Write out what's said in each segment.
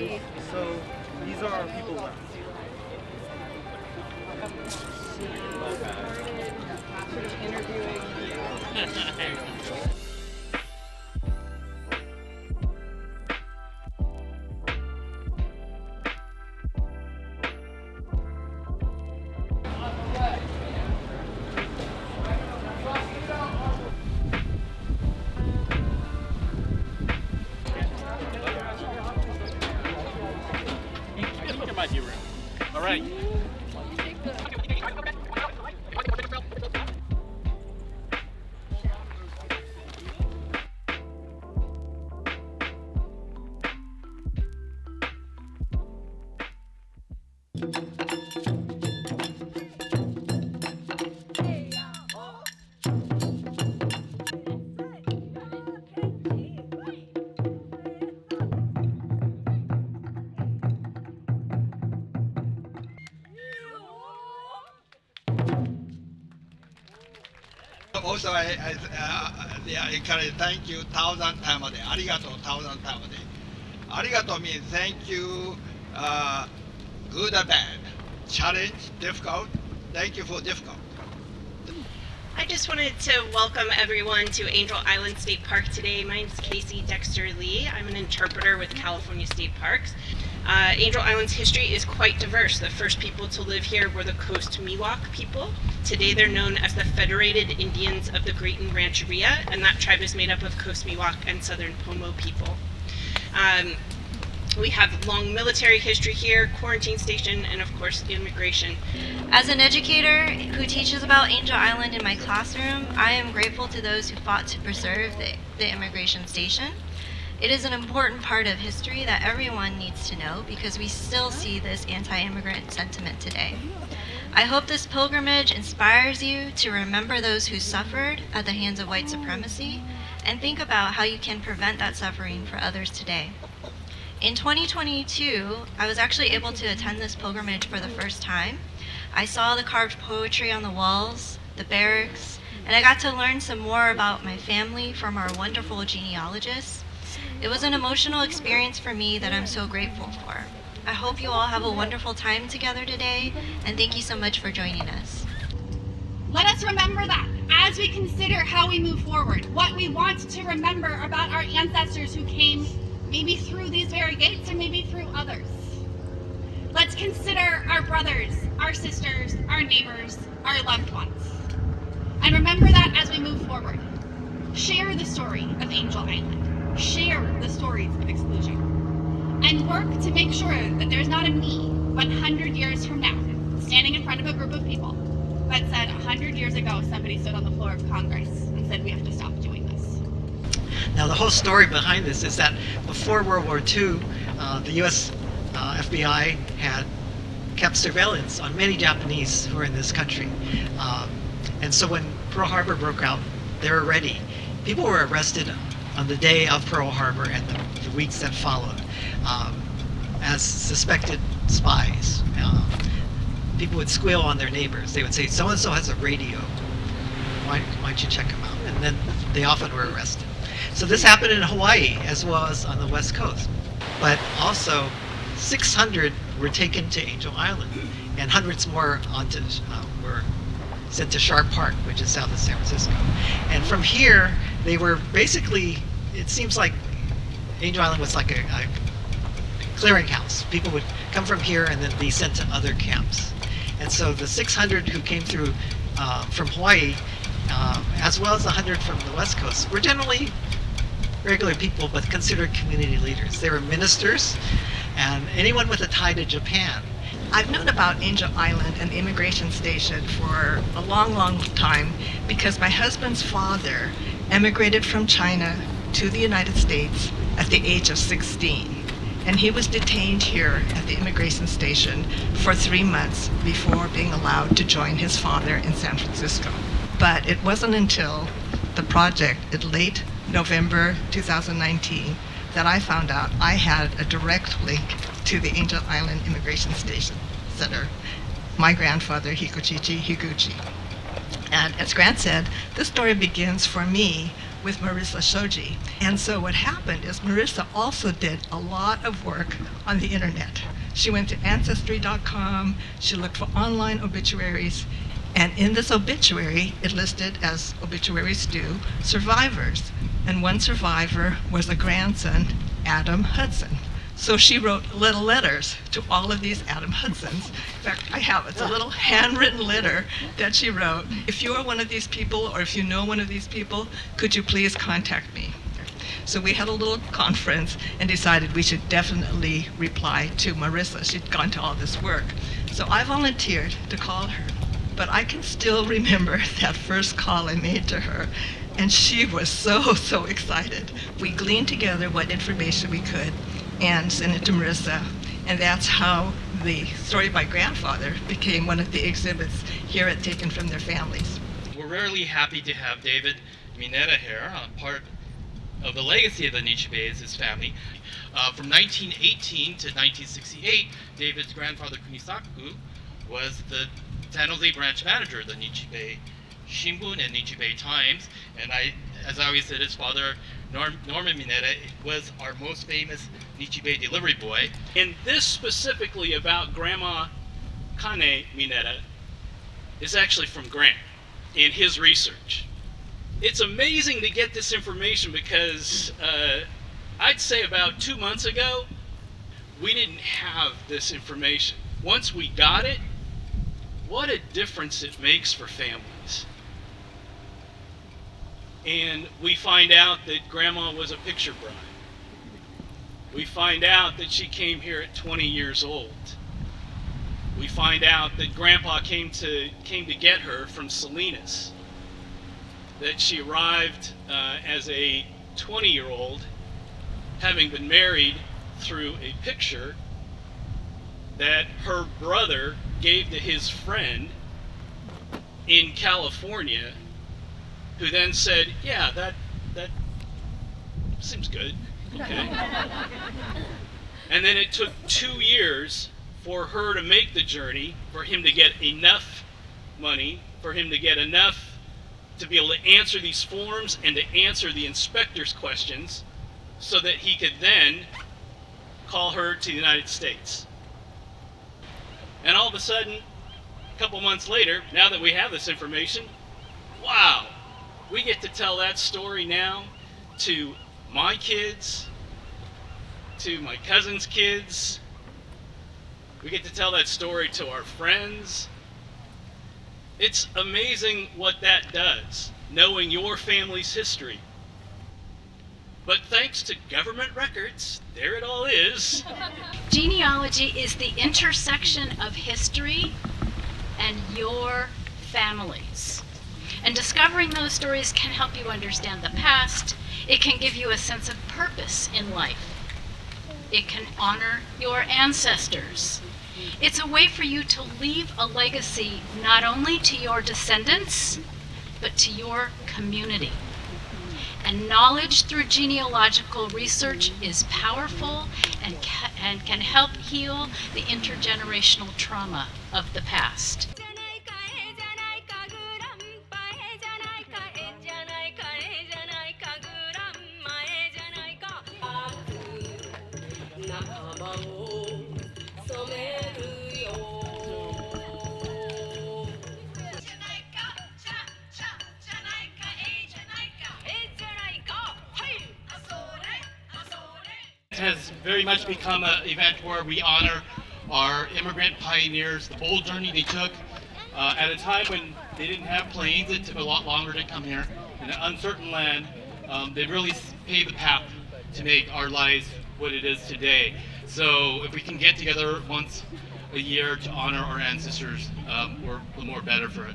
So these are people left. I think there might be room. All right. Also, I encourage thank you 1,000 times a day. Arigato 1,000 times a day. Arigato means thank you, good or bad, challenge, difficult. Thank you for difficult. I just wanted to welcome everyone to Angel Island State Park today. My name is Casey Dexter Lee. I'm an interpreter with California State Parks. Angel Island's history is quite diverse. The first people to live here were the Coast Miwok people. Today they're known as the Federated Indians of the Grayton Rancheria, and that tribe is made up of Coast Miwok and Southern Pomo people. We have long military history here, quarantine station, and of course immigration. As an educator who teaches about Angel Island in my classroom, I am grateful to those who fought to preserve the immigration station. It is an important part of history that everyone needs to know because we still see this anti-immigrant sentiment today. I hope this pilgrimage inspires you to remember those who suffered at the hands of white supremacy and think about how you can prevent that suffering for others today. In 2022, I was actually able to attend this pilgrimage for the first time. I saw the carved poetry on the walls, the barracks, and I got to learn some more about my family from our wonderful genealogists. It was an emotional experience for me that I'm so grateful for. I hope you all have a wonderful time together today, and thank you so much for joining us. Let us remember that as we consider how we move forward, what we want to remember about our ancestors who came maybe through these very gates or maybe through others. Let's consider our brothers, our sisters, our neighbors, our loved ones. And remember that as we move forward. Share the story of Angel Island. Share the stories of exclusion. And work to make sure that there's not a me 100 years from now standing in front of a group of people that said 100 years ago somebody stood on the floor of Congress and said we have to stop doing this. Now the whole story behind this is that before World War II, the U.S. FBI had kept surveillance on many Japanese who were in this country. And so when Pearl Harbor broke out, they were ready. People were arrested on the day of Pearl Harbor and the weeks that followed as suspected spies. People would squeal on their neighbors. They would say, so-and-so has a radio. Why don't you check him out? And then they often were arrested. So this happened in Hawaii as well as on the West Coast. But also 600 were taken to Angel Island and hundreds more were sent to Sharp Park, which is south of San Francisco. And from here, they were basically, it seems like Angel Island was like a clearinghouse. People would come from here and then be sent to other camps. And so the 600 who came through from Hawaii, as well as 100 from the West Coast, were generally regular people, but considered community leaders. They were ministers and anyone with a tie to Japan. I've known about Angel Island and the immigration station for a long, long time because my husband's father emigrated from China to the United States at the age of 16. And he was detained here at the immigration station for 3 months before being allowed to join his father in San Francisco. But it wasn't until the project in late November 2019 that I found out I had a direct link to the Angel Island Immigration Station Center, my grandfather, Judy Higuchi. And as Grant said, this story begins for me with Marissa Shoji. And so what happened is Marissa also did a lot of work on the internet. She went to Ancestry.com, she looked for online obituaries, and in this obituary, it listed, as obituaries do, survivors. And one survivor was a grandson, Adam Hudson. So she wrote little letters to all of these Adam Hudsons. In fact, I have it. It's a little handwritten letter that she wrote. If you are one of these people, or if you know one of these people, could you please contact me? So we had a little conference and decided we should definitely reply to Marissa. She'd gone to all this work. So I volunteered to call her. But I can still remember that first call I made to her, and she was so excited. We gleaned together what information we could and sent it to Marissa, and that's how the story of my grandfather became one of the exhibits here at Taken from Their Families. We're really happy to have David Mineta here, part of the legacy of the Nichibei, his family. From 1918 to 1968, David's grandfather Kunisaku was the San Jose branch manager of the Nichibei Shimbun and Nichibei Times, and as I always said, his father, Norman Mineta, was our most famous Nichibei delivery boy. And this specifically about Grandma Kane Mineta is actually from Grant in his research. It's amazing to get this information because I'd say about 2 months ago, we didn't have this information. Once we got it, what a difference it makes for families. And we find out that Grandma was a picture bride. We find out that she came here at 20 years old. We find out that Grandpa came to get her from Salinas. That she arrived as a 20-year-old, having been married through a picture that her brother gave to his friend in California, who then said, yeah, that seems good, okay. And then it took 2 years for her to make the journey, for him to get enough money, for him to get enough to be able to answer these forms and to answer the inspector's questions so that he could then call her to the United States. And all of a sudden, a couple months later, now that we have this information, wow, we get to tell that story now to my kids, to my cousin's kids. We get to tell that story to our friends. It's amazing what that does, knowing your family's history. But thanks to government records, there it all is. Genealogy is the intersection of history and your families. And discovering those stories can help you understand the past. It can give you a sense of purpose in life. It can honor your ancestors. It's a way for you to leave a legacy not only to your descendants, but to your community. And knowledge through genealogical research is powerful and can help heal the intergenerational trauma of the past. Has very much become an event where we honor our immigrant pioneers, the bold journey they took at a time when they didn't have planes. It took a lot longer to come here in an uncertain land. They really paved the path to make our lives what it is today. So if we can get together once a year to honor our ancestors, we're the more better for it.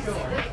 sure.